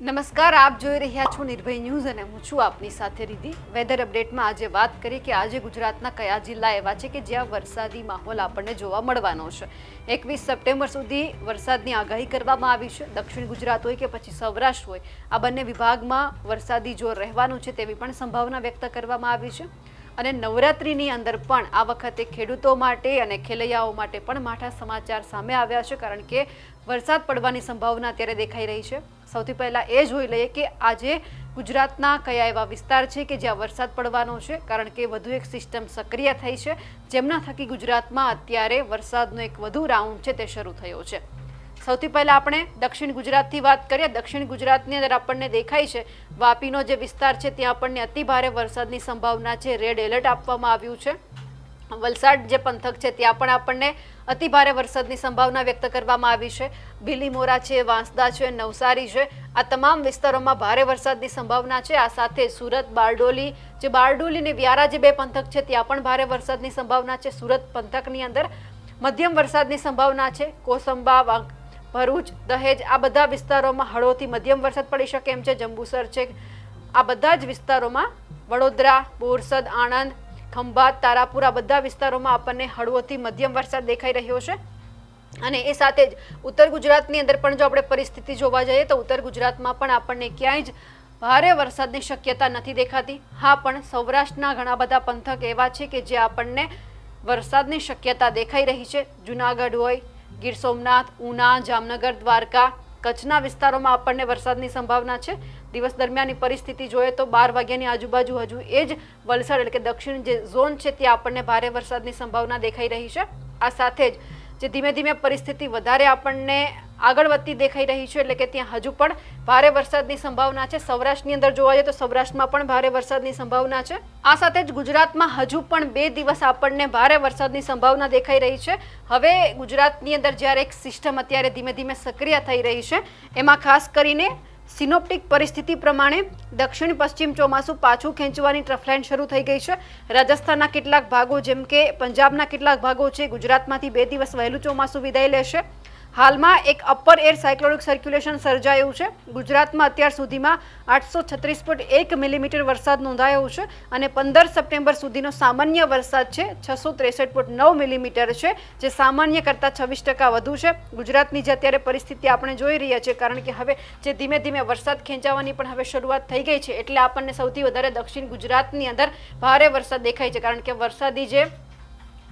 નમસ્કાર, આપ જોઈ રહ્યા છો નિર્ભય ન્યૂઝ અને હું છું આપની સાથે રીધિ। વેધર અપડેટમાં આજે વાત કરીએ કે આજે ગુજરાતના કયા જિલ્લા એવા છે કે જ્યાં વરસાદી માહોલ આપણને જોવા મળવાનો છે। 21 સપ્ટેમ્બર સુધી વરસાદની આગાહી કરવામાં આવી છે। દક્ષિણ ગુજરાત હોય કે પછી સૌરાષ્ટ્ર હોય, આ બંને વિભાગમાં વરસાદી જોર રહેવાનું છે તેવી પણ સંભાવના વ્યક્ત કરવામાં આવી છે। અને નવરાત્રિની અંદર પણ આ વખતે ખેડૂતો માટે અને ખેલૈયાઓ માટે પણ માઠા સમાચાર સામે આવ્યા છે, કારણ કે વરસાદ પડવાની સંભાવના અત્યારે દેખાઈ રહી છે। સૌથી પહેલાં એ જોઈ લઈએ કે આજે ગુજરાતના કયા એવા વિસ્તાર છે કે જ્યાં વરસાદ પડવાનો છે, કારણ કે વધુ એક સિસ્ટમ સક્રિય થઈ છે, જેમના થકી ગુજરાતમાં અત્યારે વરસાદનો એક વધુ રાઉન્ડ છે તે શરૂ થયો છે। સૌથી પહેલાં આપણે દક્ષિણ ગુજરાતથી વાત કરીએ। દક્ષિણ ગુજરાતની અંદર આપણને દેખાય છે વાપીનો જે વિસ્તાર છે ત્યાં આપણને અતિ ભારે વરસાદની સંભાવના છે, રેડ એલર્ટ આપવામાં આવ્યું છે। વલસાડ જે પંથક છે ત્યાં પણ આપણને અતિ ભારે વરસાદની સંભાવના વ્યક્ત કરવામાં આવી છે। બિલીમોરા છે, વાંસદા છે, નવસારી છે, આ તમામ વિસ્તારોમાં ભારે વરસાદની સંભાવના છે। આ સાથે સુરત, બારડોલી, જે બારડોલી અને વ્યારા જે બે પંથક છે ત્યાં પણ ભારે વરસાદની સંભાવના છે। સુરત પંથકની અંદર મધ્યમ વરસાદની સંભાવના છે। કોસંબા, ભરૂચ, દહેજ, આ બધા વિસ્તારોમાં હળવોથી મધ્યમ વરસાદ પડી શકે એમ છે। જંબુસર છે, આ બધા જ વિસ્તારોમાં, વડોદરા, બોરસદ, આણંદ, ખંભાત, તારાપુર, આ બધા વિસ્તારોમાં આપણને હળવોથી મધ્યમ વરસાદ દેખાઈ રહ્યો છે। અને એ સાથે જ ઉત્તર ગુજરાતની અંદર પણ જો આપણે પરિસ્થિતિ જોવા જઈએ તો ઉત્તર ગુજરાતમાં પણ આપણને ક્યાંય જ ભારે વરસાદની શક્યતા નથી દેખાતી। હા, પણ સૌરાષ્ટ્રના ઘણા બધા પંથક એવા છે કે જે આપણને વરસાદની શક્યતા દેખાઈ રહી છે। જુનાગઢ હોય, ગીર સોમનાથ, ઉના, જામનગર, દ્વારકા, કચ્છના વિસ્તારોમાં આપણને વરસાદની સંભાવના છે। દિવસ દરમિયાનની પરિસ્થિતિ જોઈએ તો 12 વાગ્યાની આજુબાજુ હજુ એ જ વલસાડ એટલે કે દક્ષિણ જે ઝોન છે ત્યાં આપણને ભારે વરસાદની સંભાવના દેખાઈ રહી છે। આ સાથે જ જે ધીમે ધીમે પરિસ્થિતિ વધારે આપણને આગળ વધતી દેખાઈ રહી છે, એટલે કે ત્યાં હજુ પણ ભારે વરસાદની સંભાવના છે। સૌરાષ્ટ્રની અંદર જોવા જઈએ તો સૌરાષ્ટ્રમાં પણ ભારે વરસાદની સંભાવના છે। આ સાથે જ ગુજરાતમાં હજુ પણ 2 દિવસ આપણને ભારે વરસાદની સંભાવના દેખાઈ રહી છે। હવે ગુજરાતની અંદર જ્યારે એક સિસ્ટમ અત્યારે ધીમે ધીમે સક્રિય થઈ રહી છે, એમાં ખાસ કરીને સિનોપ્ટિક પરિસ્થિતિ પ્રમાણે દક્ષિણ પશ્ચિમ ચોમાસું પાછું ખેંચવાની ટ્રફલાઇન શરૂ થઈ ગઈ છે। રાજસ્થાનના કેટલાક ભાગો જેમ કે પંજાબના કેટલાક ભાગો છે, ગુજરાતમાંથી 2 દિવસ વહેલું ચોમાસું વિદાય લેશે। હાલમાં એક અપર એર સાયક્લોનિક સર્ક્યુલેશન સર્જાયું છે। ગુજરાતમાં અત્યાર સુધીમાં 836.1 મિલીમીટર વરસાદ નોંધાયો છે અને 15 સપ્ટેમ્બર સુધીનો સામાન્ય વરસાદ છે 663.9 મિલીમીટર છે, જે સામાન્ય કરતાં 26% વધુ છે। ગુજરાતની જે અત્યારે પરિસ્થિતિ આપણે જોઈ રહ્યા છીએ, કારણ કે હવે જે ધીમે ધીમે વરસાદ ખેંચાવાની પણ હવે શરૂઆત થઈ ગઈ છે, એટલે આપણને સૌથી વધારે દક્ષિણ ગુજરાતની અંદર ભારે વરસાદ દેખાય છે, કારણ કે વરસાદી જે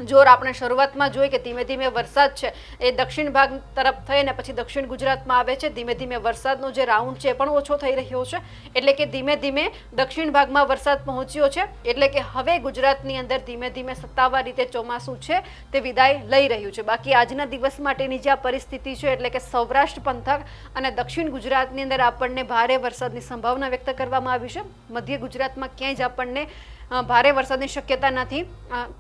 જોર આપણે શરૂઆતમાં જોઈએ કે ધીમે ધીમે વરસાદ છે એ દક્ષિણ ભાગ તરફ થઈને પછી દક્ષિણ ગુજરાતમાં આવે છે। ધીમે ધીમે વરસાદનો જે રાઉન્ડ છે એ પણ ઓછો થઈ રહ્યો છે, એટલે કે ધીમે ધીમે દક્ષિણ ભાગમાં વરસાદ પહોંચ્યો છે, એટલે કે હવે ગુજરાતની અંદર ધીમે ધીમે સત્તાવાર રીતે ચોમાસું છે તે વિદાય લઈ રહ્યું છે। બાકી આજના દિવસ માટેની જે આ પરિસ્થિતિ છે, એટલે કે સૌરાષ્ટ્ર પંથક અને દક્ષિણ ગુજરાતની અંદર આપણને ભારે વરસાદની સંભાવના વ્યક્ત કરવામાં આવી છે। મધ્ય ગુજરાતમાં ક્યાંય જ આપણને ભારે વરસાદની શક્યતા નથી।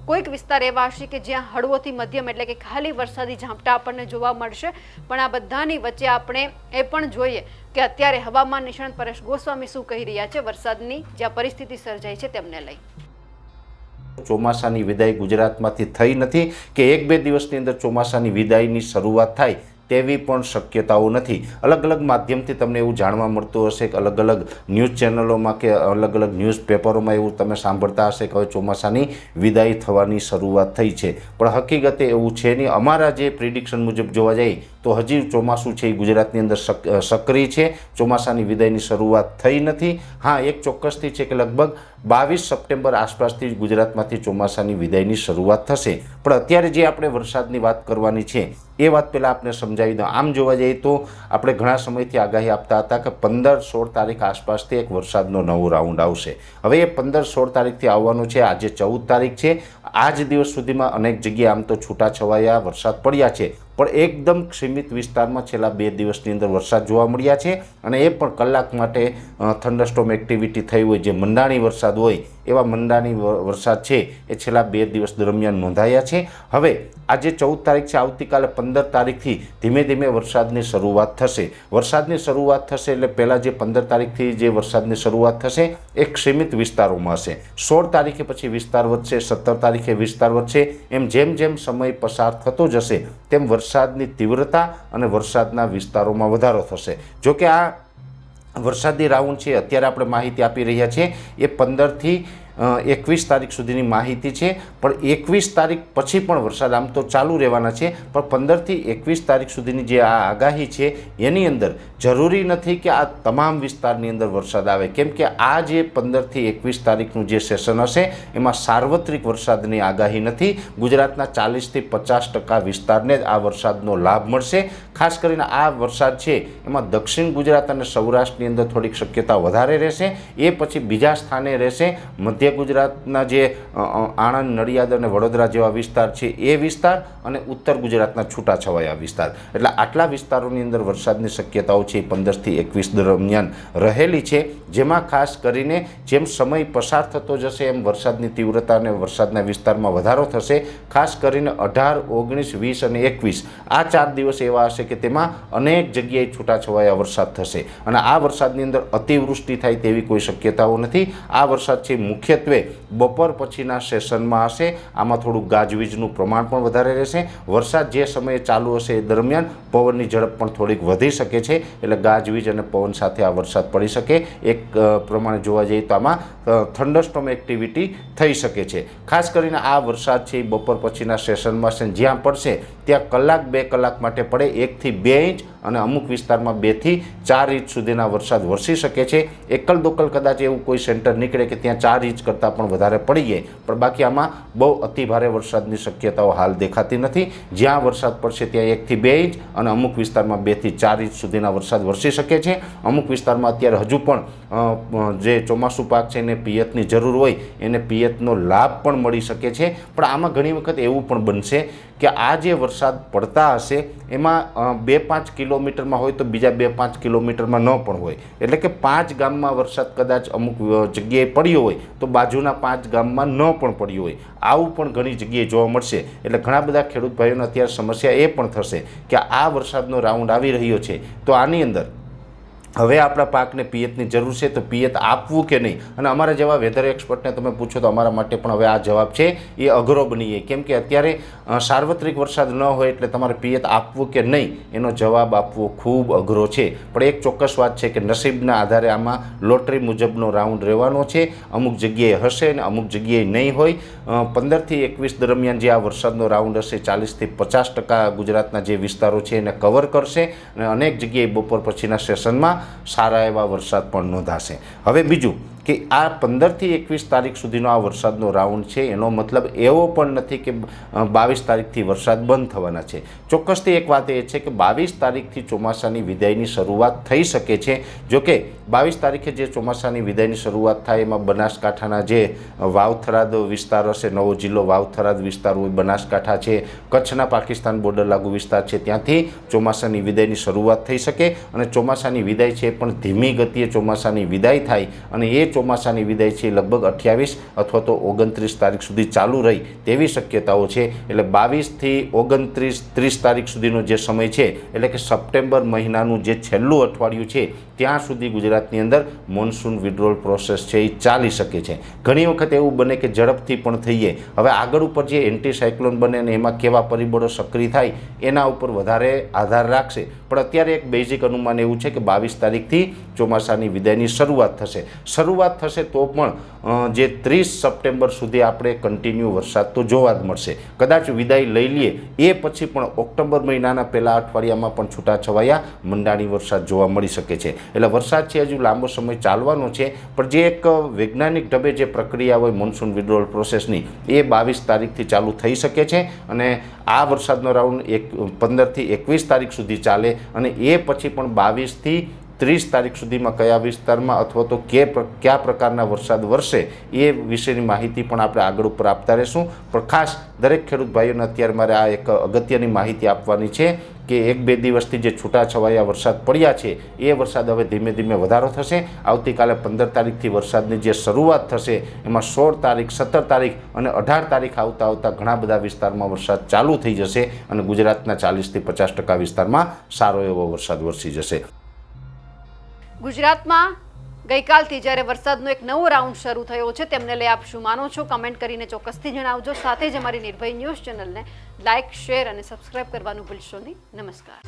કોઈક વિસ્તાર એવા હશે કે જ્યાં હળવોથી મધ્યમ એટલે કે ખાલી વરસાદી ઝાપટા આપણને જોવા મળશે, પણ આ બધાની વચ્ચે આપણે એ પણ જોઈએ કે અત્યારે હવામાન નિષ્ણાત પરેશ ગોસ્વામી શું કહી રહ્યા છે વરસાદની જ્યાં પરિસ્થિતિ સર્જાઈ છે તેમને લઈ। ચોમાસાની વિદાય ગુજરાતમાંથી થઈ નથી કે 1-2 દિવસની અંદર ચોમાસાની વિદાયની શરૂઆત થાય તેવી પણ શક્યતાઓ નથી। અલગ અલગ માધ્યમથી તમને એવું જાણવા મળતું હશે કે અલગ અલગ ન્યૂઝ ચેનલોમાં કે અલગ અલગ ન્યૂઝપેપરોમાં એવું તમે સાંભળતા હશે કે હવે ચોમાસાની વિદાય થવાની શરૂઆત થઈ છે, પણ હકીકતે એવું છે નહીં। અમારા જે પ્રિડિક્શન મુજબ જોવા જઈએ તો હજી ચોમાસું છે એ ગુજરાતની અંદર સક્રિય છે, ચોમાસાની વિદાયની શરૂઆત થઈ નથી। હા, એક ચોક્કસથી છે કે લગભગ 22 સપ્ટેમ્બર આસપાસથી ગુજરાતમાંથી ચોમાસાની વિદાયની શરૂઆત થશે, પણ અત્યારે જે આપણે વરસાદની વાત કરવાની છે એ વાત પહેલાં આપણે સમજાવી દઉં। આમ જોવા જઈએ તો આપણે ઘણા સમયથી આગાહી આપતા હતા કે 15-16 તારીખ આસપાસથી એક વરસાદનો નવો રાઉન્ડ આવશે। હવે એ 15-16 તારીખથી આવવાનું છે। આજે 14 તારીખ છે। આ જ દિવસ સુધીમાં અનેક જગ્યાએ આમ તો છૂટાછવાયા વરસાદ પડ્યા છે, પણ એકદમ સીમિત વિસ્તારમાં છેલ્લા 2 દિવસની અંદર વરસાદ જોવા મળ્યા છે, અને એ પણ કલાક માટે થંડરસ્ટોર્મ એક્ટિવિટી થઈ હોય, જે મંડાણી વરસાદ હોય એવા મંડાણી વરસાદ છે એ છેલ્લા 2 દિવસ દરમિયાન નોંધાયા છે। હવે આજે 14 તારીખ છે, આવતીકાલે 15 તારીખથી ધીમે ધીમે વરસાદની શરૂઆત થશે। વરસાદની શરૂઆત થશે એટલે પહેલાં જે 15 તારીખથી જે વરસાદની શરૂઆત થશે એક સીમિત વિસ્તારોમાં હશે। 16 તારીખે પછી વિસ્તાર વધશે, 17 તારીખે વિસ્તાર વધશે, એમ જેમ જેમ સમય પસાર થતો જશે તેમ વરસાદની તીવ્રતા અને વરસાદના વિસ્તારોમાં વધારો થશે। જો કે આ વરસાદી રાઉન્ડ છે અત્યારે આપણે માહિતી આપી રહ્યા છીએ એ 15થી 21 તારીખ સુધીની માહિતી છે, પણ 21 તારીખ પછી પણ વરસાદ આમ તો ચાલુ રહેવાના છે, પણ 15થી 21 તારીખ સુધીની જે આ આગાહી છે એની અંદર જરૂરી નથી કે આ તમામ વિસ્તારની અંદર વરસાદ આવે, કેમ કે આ જે 15થી 21 તારીખનું જે સેશન હશે એમાં સાર્વત્રિક વરસાદની આગાહી નથી. ગુજરાતના 40થી 50% વિસ્તારને જ આ વરસાદનો લાભ મળશે. ખાસ કરીને આ વરસાદ છે એમાં દક્ષિણ ગુજરાત અને સૌરાષ્ટ્રની અંદર થોડીક શક્યતા વધારે રહેશે. એ પછી બીજા સ્થાને રહેશે મધ્ય ગુજરાતના જે આણંદ, નડિયાદ અને વડોદરા જેવા વિસ્તાર છે એ વિસ્તાર અને ઉત્તર ગુજરાતના છૂટાછવાયા વિસ્તાર. એટલે આટલા વિસ્તારોની અંદર વરસાદની શક્યતાઓ છે 15થી 21 દરમિયાન રહેલી છે, જેમાં ખાસ કરીને જેમ સમય પસાર થતો જશે એમ વરસાદની તીવ્રતા અને વરસાદના વિસ્તારમાં વધારો થશે. ખાસ કરીને 18, 19, 20 અને 21 આ 4 દિવસ એવા હશે કે તેમાં અનેક જગ્યાએ છૂટાછવાયા વરસાદ થશે અને આ વરસાદની અંદર અતિવૃષ્ટિ થાય તેવી કોઈ શક્યતાઓ નથી. આ વરસાદ છે મુખ્યત્વે બપોર પછીના સેશનમાં હશે. આમાં થોડું ગાજવીજનું પ્રમાણ પણ વધારે રહેશે. વરસાદ જે સમયે ચાલુ હશે એ દરમિયાન પવનની ઝડપ પણ થોડીક વધી શકે છે, એટલે ગાજવીજ અને પવન સાથે આ વરસાદ પડી શકે. એક પ્રમાણે જોવા જઈએ તો આમાં થંડરસ્ટોર્મ એક્ટિવિટી થઈ શકે છે. ખાસ કરીને આ વરસાદ છે એ બપોર પછીના સેશનમાં છે, જ્યાં પડશે ત્યાં કલાક 2 કલાક માટે પડે 1 થી 2 ઇંચ અને અમુક વિસ્તારમાં 2 થી 4 ઇંચ સુધીના વરસાદ વરસી શકે છે. એકલ દોકલ કદાચ એવું કોઈ સેન્ટર નીકળે કે ત્યાં 4 ઇંચ કરતાં પણ વધારે પડી જાય, પણ બાકી આમાં બહુ અતિભારે વરસાદની શક્યતાઓ હાલ દેખાતી નથી. જ્યાં વરસાદ પડશે ત્યાં 1 થી 2 ઇંચ અને અમુક વિસ્તારમાં 2 થી 4 ઇંચ સુધીના વરસાદ વરસી શકે છે. અમુક વિસ્તારમાં અત્યારે હજુ પણ જે ચોમાસું પાક છે એને પિયતની જરૂર હોય એને પિયતનો લાભ પણ મળી શકે છે. પણ આમાં ઘણી વખત એવું પણ બનશે કે આ જે વરસાદ પડતા હશે એમાં 2-5 કિલોમીટરમાં હોય તો બીજા 2-5 કિલોમીટરમાં ન પણ હોય, એટલે કે 5 ગામમાં વરસાદ કદાચ અમુક જગ્યાએ પડ્યો હોય તો બાજુના 5 ગામમાં ન પણ પડ્યો હોય. આવું પણ ઘણી જગ્યાએ જોવા મળશે. એટલે ઘણા બધા ખેડૂત ભાઈઓને અત્યારે સમસ્યા એ પણ થશે કે આ વરસાદનો રાઉન્ડ આવી રહ્યો છે તો આની અંદર હવે આપણા પાકને પિયતની જરૂર છે તો પિયત આપવું કે નહીં. અને અમારા જેવા વેધર એક્સપર્ટને તમે પૂછો તો અમારા માટે પણ હવે આ જવાબ છે એ અઘરો બની જાય, કેમ કે અત્યારે સાર્વત્રિક વરસાદ ન હોય એટલે તમારે પિયત આપવું કે નહીં એનો જવાબ આપવો ખૂબ અઘરો છે. પણ એક ચોક્કસ વાત છે કે નસીબના આધારે આમાં લોટરી મુજબનો રાઉન્ડ રહેવાનો છે. અમુક જગ્યાએ હશે અને અમુક જગ્યાએ નહીં હોય. 15થી 21 દરમિયાન જે આ વરસાદનો રાઉન્ડ હશે 40થી 50% ગુજરાતના જે વિસ્તારો છે એને કવર કરશે અને અનેક જગ્યાએ બપોર પછીના સેશનમાં સારા એવા વરસાદ પણ નોંધાશે. હવે બીજું કે આ 15થી 21 તારીખ સુધીનો આ વરસાદનો રાઉન્ડ છે એનો મતલબ એવો પણ નથી કે 22 તારીખથી વરસાદ બંધ થવાના છે. ચોક્કસથી એક વાત એ છે કે 22 તારીખથી ચોમાસાની વિદાયની શરૂઆત થઈ શકે છે. જોકે 22 તારીખે જે ચોમાસાની વિદાયની શરૂઆત થાય એમાં બનાસકાંઠાના જે વાવ-થરાદ વિસ્તાર હશે, નવો જિલ્લો વાવ-થરાદ વિસ્તાર હોય, બનાસકાંઠા છે, કચ્છના પાકિસ્તાન બોર્ડર લાગુ વિસ્તાર છે, ત્યાંથી ચોમાસાની વિદાયની શરૂઆત થઈ શકે અને ચોમાસાની વિદાય છે પણ ધીમી ગતિએ ચોમાસાની વિદાય થાય અને એ ચોમાસાની વિદાય છે લગભગ 28 અથવા તો 29 તારીખ સુધી ચાલુ રહી તેવી શક્યતાઓ છે. એટલે 22થી 29, 30 તારીખ સુધીનો જે સમય છે એટલે કે સપ્ટેમ્બર મહિનાનું જે છેલ્લું અઠવાડિયું છે ત્યાં સુધી ગુજરાતની અંદર મોન્સૂન વિડ્રોલ પ્રોસેસ છે એ ચાલી શકે છે. ઘણી વખત એવું બને કે ઝડપથી પણ થઈ જાય. હવે આગળ ઉપર જે એન્ટી સાયક્લોન બને ને એમાં કેવા પરિબળો સક્રિય થાય એના ઉપર વધારે આધાર રાખશે. પણ અત્યારે એક બેઝિક અનુમાન એવું છે કે 22 તારીખથી ચોમાસાની વિદાયની શરૂઆત થશે તો પણ જે 30 સપ્ટેમ્બર સુધી આપણે કન્ટિન્યુ વરસાદ તો જોવા જ મળશે. કદાચ વિદાય લઈ લઈએ એ પછી પણ ઓક્ટોબર મહિનાના પહેલા અઠવાડિયામાં પણ છૂટાછવાયા મંડાણી વરસાદ જોવા મળી શકે છે. એટલે વરસાદ છે હજુ લાંબો સમય ચાલવાનો છે, પણ જે એક વૈજ્ઞાનિક ઢબે જે પ્રક્રિયા હોય મોન્સૂન વિડ્રોલ પ્રોસેસની એ 22 તારીખથી ચાલુ થઈ શકે છે અને આ વરસાદનો રાઉન્ડ 15થી 21 તારીખ સુધી ચાલે અને એ પછી પણ 22થી 30 તારીખ સુધીમાં કયા વિસ્તારમાં અથવા તો કયા પ્રકારના વરસાદ વરસે એ વિશેની માહિતી પણ આપણે આગળ ઉપર આપતા રહીશું. પણ ખાસ દરેક ખેડૂત ભાઈઓને અત્યારે મારે આ એક અગત્યની માહિતી આપવાની છે કે 1-2 દિવસથી જે છૂટાછવાયા વરસાદ પડ્યા છે એ વરસાદ હવે ધીમે ધીમે વધારો થશે. આવતીકાલે 15 તારીખથી વરસાદની જે શરૂઆત થશે એમાં 16 તારીખ, 17 તારીખ અને 18 તારીખ આવતા ઘણા બધા વિસ્તારમાં વરસાદ ચાલુ થઈ જશે અને ગુજરાતના 40થી 50% વિસ્તારમાં સારો એવો વરસાદ વરસી જશે. ગુજરાતમાં ગઈકાલથી જ્યારે વરસાદનો એક નવો રાઉન્ડ શરૂ થયો છે તેમને લઈ આપ શું માનો છો કમેન્ટ કરીને ચોક્કસથી જણાવજો. સાથે જ અમારી નિર્ભય ન્યૂઝ ચેનલને લાઇક, શેર અને સબસ્ક્રાઇબ કરવાનું ભૂલશો નહીં. નમસ્કાર.